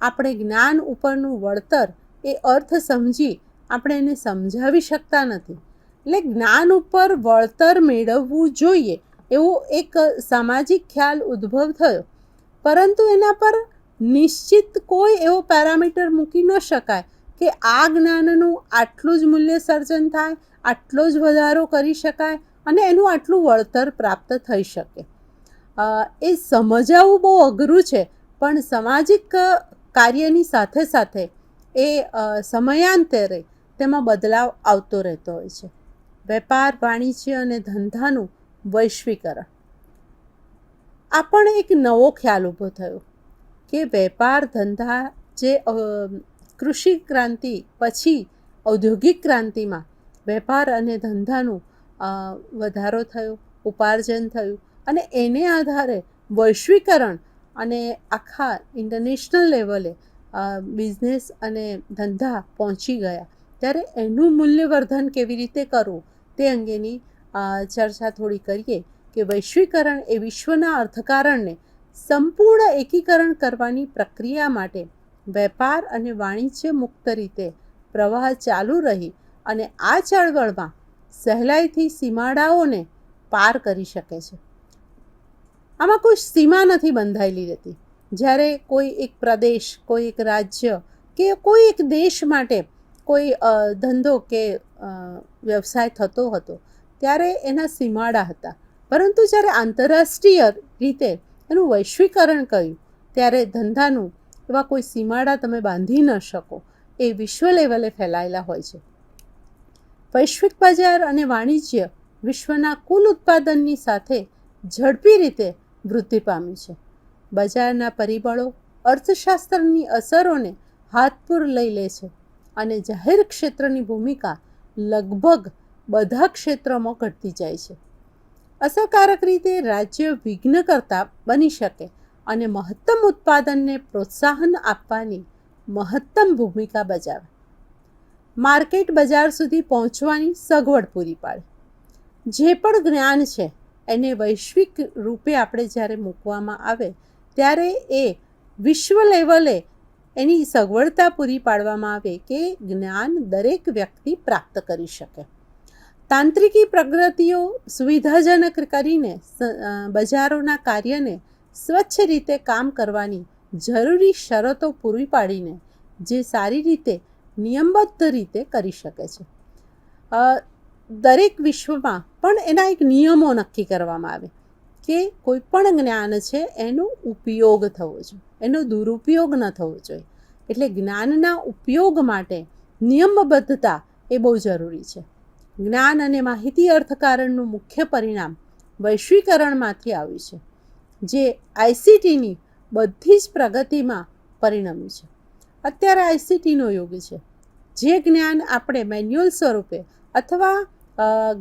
આપણે જ્ઞાન ઉપરનું વળતર એ અર્થ સમજી આપણે એને સમજાવી શકતા નથી. એટલે જ્ઞાન ઉપર વળતર મેળવવું જોઈએ એવો એક સામાજિક ખ્યાલ ઉદ્ભવ થયો, પરંતુ એના પર નિશ્ચિત કોઈ એવો પેરામીટર મૂકી ન શકાય કે આ જ્ઞાનનું આટલું જ મૂલ્ય સર્જન થાય, આટલો જ વધારો કરી શકાય અને એનું આટલું વળતર પ્રાપ્ત થઈ શકે. એ સમજાવવું બહુ અઘરું છે, પણ સામાજિક કાર્યની સાથે સાથે એ સમયાંતરે તેમાં બદલાવ આવતો રહેતો હોય છે. વેપાર, વાણિજ્ય અને ધંધાનું વૈશ્વિકરણ. આ પણ એક નવો ખ્યાલ ઊભો થયો કે વેપાર ધંધા જે કૃષિ ક્રાંતિ પછી ઔદ્યોગિક ક્રાંતિમાં વેપાર અને ધંધાનું વધારો થયો, ઉપાર્જન થયું અને એને આધારે વૈશ્વિકરણ અને આખા ઇન્ટરનેશનલ લેવલે બિઝનેસ અને ધંધા પહોંચી ગયા. ત્યારે એનું મૂલ્યવર્ધન કેવી રીતે કરવું તે અંગેની ચર્ચા થોડી કરીએ કે વૈશ્વિકરણ એ વિશ્વના અર્થકારણને સંપૂર્ણ એકીકરણ કરવાની પ્રક્રિયા માટે વેપાર અને વાણિજ્ય મુક્ત રીતે પ્રવાહ ચાલુ રહી અને આ ચળવળમાં સહેલાઈથી સીમાડાઓને પાર કરી શકે છે. આમાં કોઈ સીમા નથી બંધાયેલી રહેતી. જ્યારે કોઈ એક પ્રદેશ, કોઈ એક રાજ્ય કે કોઈ એક દેશ માટે કોઈ ધંધો કે વ્યવસાય થતો હતો ત્યારે એના સીમાડા હતા, પરંતુ જ્યારે આંતરરાષ્ટ્રીય રીતે એનું વૈશ્વિકરણ કર્યું ત્યારે ધંધાનું એવા કોઈ સીમાડા તમે બાંધી ન શકો, એ વિશ્વ લેવલે ફેલાયેલા હોય છે. વૈશ્વિક બજાર અને વાણિજ્ય વિશ્વના કુલ ઉત્પાદનની સાથે ઝડપી રીતે વૃદ્ધિ પામ્યું છે. બજારના પરિબળો અર્થશાસ્ત્રની અસરોને હાથપૂર લઈ લે છે અને જાહેર ક્ષેત્રની ભૂમિકા લગભગ બધા ક્ષેત્રોમાં ઘટતી જાય છે. અસરકારક રીતે રાજ્ય વિઘ્નકર્તા બની શકે અને મહત્તમ ઉત્પાદનને પ્રોત્સાહન આપવાની મહત્તમ ભૂમિકા ભજાવે. માર્કેટ બજાર સુધી પહોંચવાની સગવડ પૂરી પાડે. જે પણ જ્ઞાન છે એને વૈશ્વિક રૂપે આપણે જ્યારે મૂકવામાં આવે ત્યારે એ વિશ્વ લેવલે એની સગવડતા પૂરી પાડવામાં આવે કે જ્ઞાન દરેક વ્યક્તિ પ્રાપ્ત કરી શકે. તાંત્રિકી પ્રગતિઓ સુવિધાજનક કરીને બજારોના કાર્યને સ્વચ્છ રીતે કામ કરવાની જરૂરી શરતો પૂરી પાડીને જે સારી રીતે નિયમબદ્ધ રીતે કરી શકે છે. દરેક વિશ્વમાં પણ એના એક નિયમો નક્કી કરવામાં આવે કે કોઈ પણ જ્ઞાન છે એનો ઉપયોગ થવો જોઈએ, એનો દુરુપયોગ ન થવો જોઈએ. એટલે જ્ઞાનના ઉપયોગ માટે નિયમબદ્ધતા એ બહુ જરૂરી છે. જ્ઞાન અને માહિતી અર્થકારણનું મુખ્ય પરિણામ વૈશ્વિકરણમાંથી આવ્યું છે, જે આઈસીટીની બધી જ પ્રગતિમાં પરિણમ્યું છે. અત્યારે આઈસીટીનો યુગ છે. જે જ્ઞાન આપણે મેન્યુઅલ સ્વરૂપે અથવા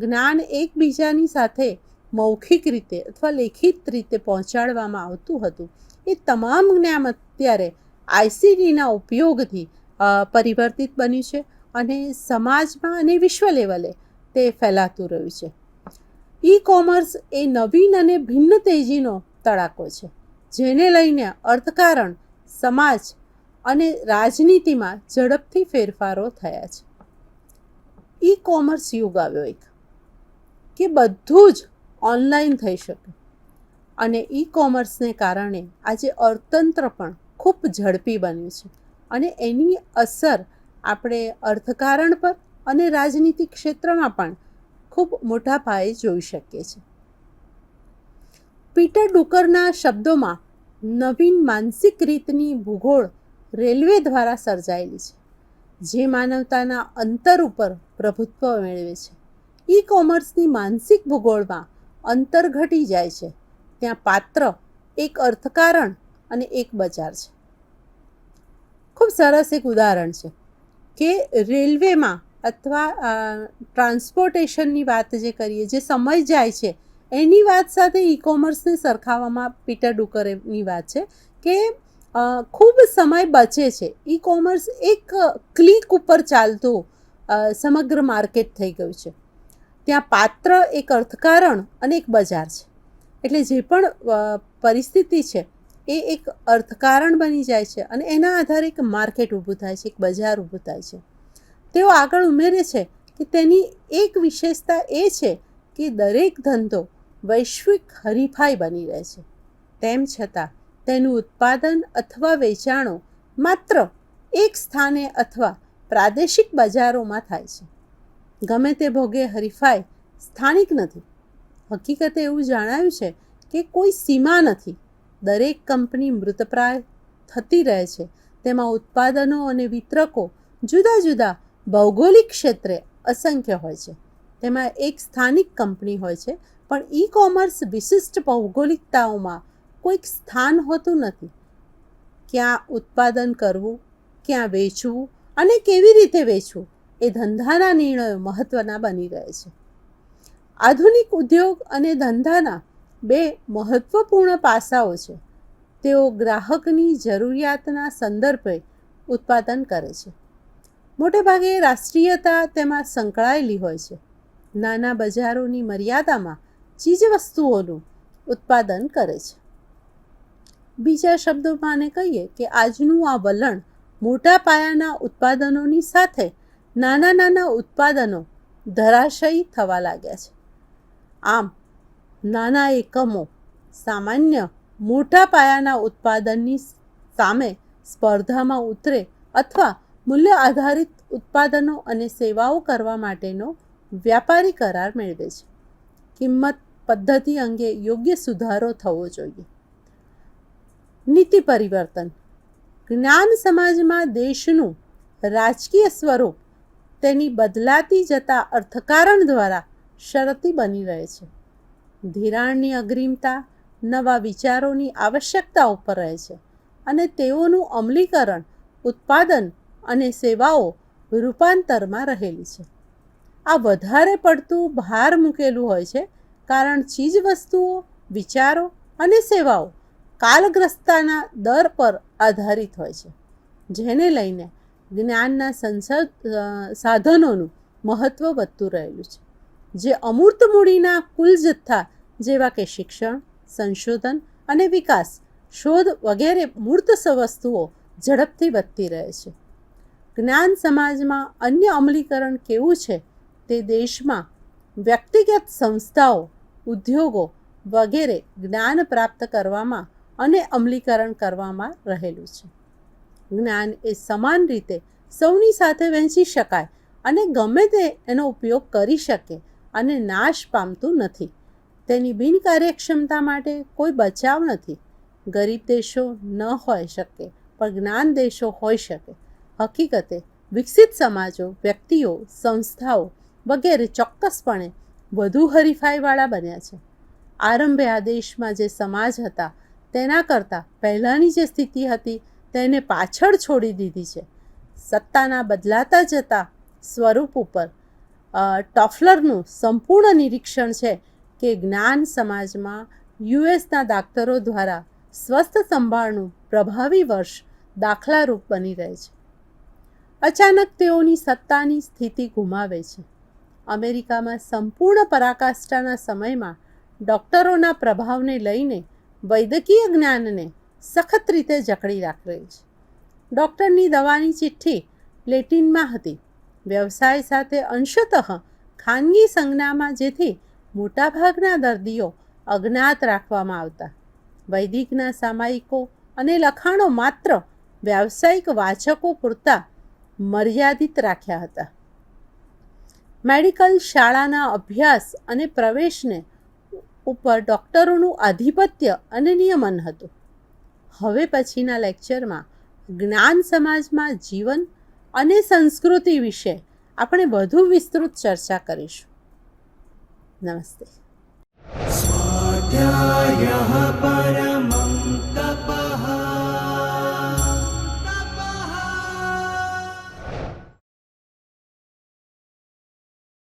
જ્ઞાન એકબીજાની સાથે મૌખિક રીતે અથવા લેખિત રીતે પહોંચાડવામાં આવતું હતું, એ તમામ જ્ઞાન અત્યારે આઈસીટીના ઉપયોગથી પરિવર્તિત બન્યું છે અને સમાજમાં અને વિશ્વ લેવલે તે ફેલાતું રહ્યું છે. ઈ કોમર્સ એ નવીન અને ભિન્ન તેજીનો તડાકો છે, જેને લઈને અર્થકારણ, સમાજ અને રાજનીતિમાં ઝડપથી ફેરફારો થયા છે. ઈ કોમર્સ યુગ આવ્યો એક કે બધું જ ઓનલાઈન થઈ શકે અને ઈ કોમર્સને કારણે આજે અર્થતંત્ર પણ ખૂબ ઝડપી બન્યું છે અને એની અસર આપણે અર્થકારણ પર અને રાજનીતિક ક્ષેત્રમાં પણ ખૂબ મોટા પાયે જોઈ શકીએ છીએ. પીટર ડુકરના શબ્દોમાં નવીન માનસિક રીતની ભૂગોળ રેલવે દ્વારા સર્જાયેલી છે, જે માનવતાના અંતર ઉપર પ્રભુત્વ મેળવે છે. ઈ કોમર્સની માનસિક ભૂગોળમાં અંતર ઘટી જાય છે. ત્યાં પાત્ર એક અર્થકારણ અને એક બજાર છે. ખૂબ સરસ એક ઉદાહરણ છે કે રેલવેમાં અથવા ટ્રાન્સપોર્ટેશનની વાત જે કરીએ, જે સમય જાય છે એની વાત સાથે ઈ કોમર્સને સરખાવવામાં પીટર ડુકરની વાત છે કે ખૂબ સમય બચે છે. ઈ કોમર્સ એક ક્લિક ઉપર ચાલતું સમગ્ર માર્કેટ થઈ ગયું છે. ત્યાં પાત્ર એક અર્થકારણ અને એક બજાર છે. એટલે જે પણ પરિસ્થિતિ છે એ એક અર્થકારણ બની જાય છે અને એના આધારે એક માર્કેટ ઊભું થાય છે, એક બજાર ઊભું થાય છે. તેઓ આગળ ઉમેરે છે કે તેની એક વિશેષતા એ છે કે દરેક ધંધો વૈશ્વિક હરીફાઈ બની રહે છે. તેમ છતાં તેનું ઉત્પાદન અથવા વેચાણો માત્ર એક સ્થાને અથવા પ્રાદેશિક બજારોમાં થાય છે. ગમે તે ભોગે હરીફાઈ સ્થાનિક નથી. હકીકતે એવું જણાયું છે કે કોઈ સીમા નથી. દરેક કંપની મૃતપ્રાય થતી રહે છે. તેમાં ઉત્પાદનો અને વિતરકો જુદા જુદા ભૌગોલિક ક્ષેત્રે અસંખ્ય હોય છે. તેમાં એક સ્થાનિક કંપની હોય છે, પણ ઈ કોમર્સ વિશિષ્ટ ભૌગોલિકતાઓમાં કોઈક સ્થાન હોતું નથી. ક્યાં ઉત્પાદન કરવું, ક્યાં વેચવું અને કેવી રીતે વેચવું એ ધંધાના નિર્ણયો મહત્ત્વના બની રહે છે. આધુનિક ઉદ્યોગ અને ધંધાના બે મહત્ત્વપૂર્ણ પાસાઓ છે. તેઓ ગ્રાહકની જરૂરિયાતના સંદર્ભે ઉત્પાદન કરે છે. મોટેભાગે રાષ્ટ્રીયતા તેમાં સંકળાયેલી હોય છે. નાના બજારોની મર્યાદામાં ચીજવસ્તુઓનું ઉત્પાદન કરે છે. બીજા શબ્દોમાં કહીએ કે આજનું આ વલણ મોટા પાયાના ઉત્પાદનોની સાથે નાના નાના ઉત્પાદનો ધરાશયી થવા લાગ્યા છે. આમ નાના એકમો સામાન્ય મોટા પાયાના ઉત્પાદનની સામે સ્પર્ધામાં ઉતરે અથવા મૂલ્ય આધારિત ઉત્પાદનો અને સેવાઓ કરવા માટેનો વ્યાપારી કરાર મેળવે છે. કિંમત પદ્ધતિ અંગે યોગ્ય સુધારો થવો જોઈએ. નીતિ પરિવર્તન. જ્ઞાન સમાજમાં દેશનું રાજકીય સ્વરૂપ તેની બદલાતી જતા અર્થકારણ દ્વારા શરતી બની રહે છે. ધિરાણની અગ્રિમતા નવા વિચારોની આવશ્યકતા ઉપર રહે છે અને તેઓનું અમલીકરણ ઉત્પાદન અને સેવાઓ રૂપાંતરમાં રહેલી છે. આ વધારે પડતું ભાર મૂકેલું હોય છે કારણ ચીજવસ્તુઓ, વિચારો અને સેવાઓ કાલગ્રસ્તાના દર પર આધારિત હોય છે, જેને લઈને જ્ઞાનના સાધનોનું મહત્ત્વ વધતું રહેલું છે. જે અમૂર્ત મૂડીના કુલ જથ્થા જેવા કે શિક્ષણ, સંશોધન અને વિકાસ, શોધ વગેરે મૂર્ત વસ્તુઓ ઝડપથી વધતી રહે છે. જ્ઞાન સમાજમાં અન્ય અમલીકરણ કેવું છે તે દેશમાં વ્યક્તિગત સંસ્થાઓ, ઉદ્યોગો વગેરે જ્ઞાન પ્રાપ્ત કરવામાં અને અમલીકરણ કરવામાં રહેલું છે. જ્ઞાન એ સમાન રીતે સૌની સાથે વહેંચી શકાય અને ગમે તે એનો ઉપયોગ કરી શકે અને નાશ પામતું નથી. તેની બિનકાર્યક્ષમતા માટે કોઈ બચાવ નથી. ગરીબ દેશો ન હોઈ શકે, પણ જ્ઞાન દેશો હોઈ શકે. હકીકતે વિકસિત સમાજો, વ્યક્તિઓ, સંસ્થાઓ વગેરે ચોક્કસપણે વધુ હરીફાઈવાળા બન્યા છે. આરંભે આ દેશમાં જે સમાજ હતા તેના કરતાં પહેલાંની જે સ્થિતિ હતી તેને પાછળ છોડી દીધી છે. સત્તાના બદલાતા જતા સ્વરૂપ ઉપર ટોફલરનું સંપૂર્ણ નિરીક્ષણ છે કે જ્ઞાન સમાજમાં યુએસના દાક્તરો દ્વારા સ્વસ્થ સંભાળનું પ્રભાવી વર્ષ દાખલારૂપ બની રહે છે. અચાનક તેઓની સત્તાની સ્થિતિ ગુમાવે છે. અમેરિકામાં સંપૂર્ણ પરાકાષ્ઠાના સમયમાં ડૉક્ટરોના પ્રભાવને લઈને વૈદ્યકીય જ્ઞાનને સખત રીતે જકડી રાખેલ છે. ડૉક્ટરની દવાની ચિઠ્ઠી લેટિનમાં હતી. વ્યવસાય સાથે અંશતઃ ખાનગી સંજ્ઞામાં, જેથી મોટાભાગના દર્દીઓ અજ્ઞાત રાખવામાં આવતા. વૈદિકના સામાયિકો અને લખાણો માત્ર વ્યાવસાયિક વાચકો પૂરતા મર્યાદિત રાખ્યા હતા. મેડિકલ શાળાના અભ્યાસ અને પ્રવેશને ઉપર ડૉક્ટરોનું આધિપત્ય અને નિયમન હતું. હવે પછીના લેક્ચરમાં જ્ઞાન સમાજમાં જીવન અને સંસ્કૃતિ વિશે આપણે વધુ વિસ્તૃત ચર્ચા કરીશું. નમસ્તે. स्वाध्यायः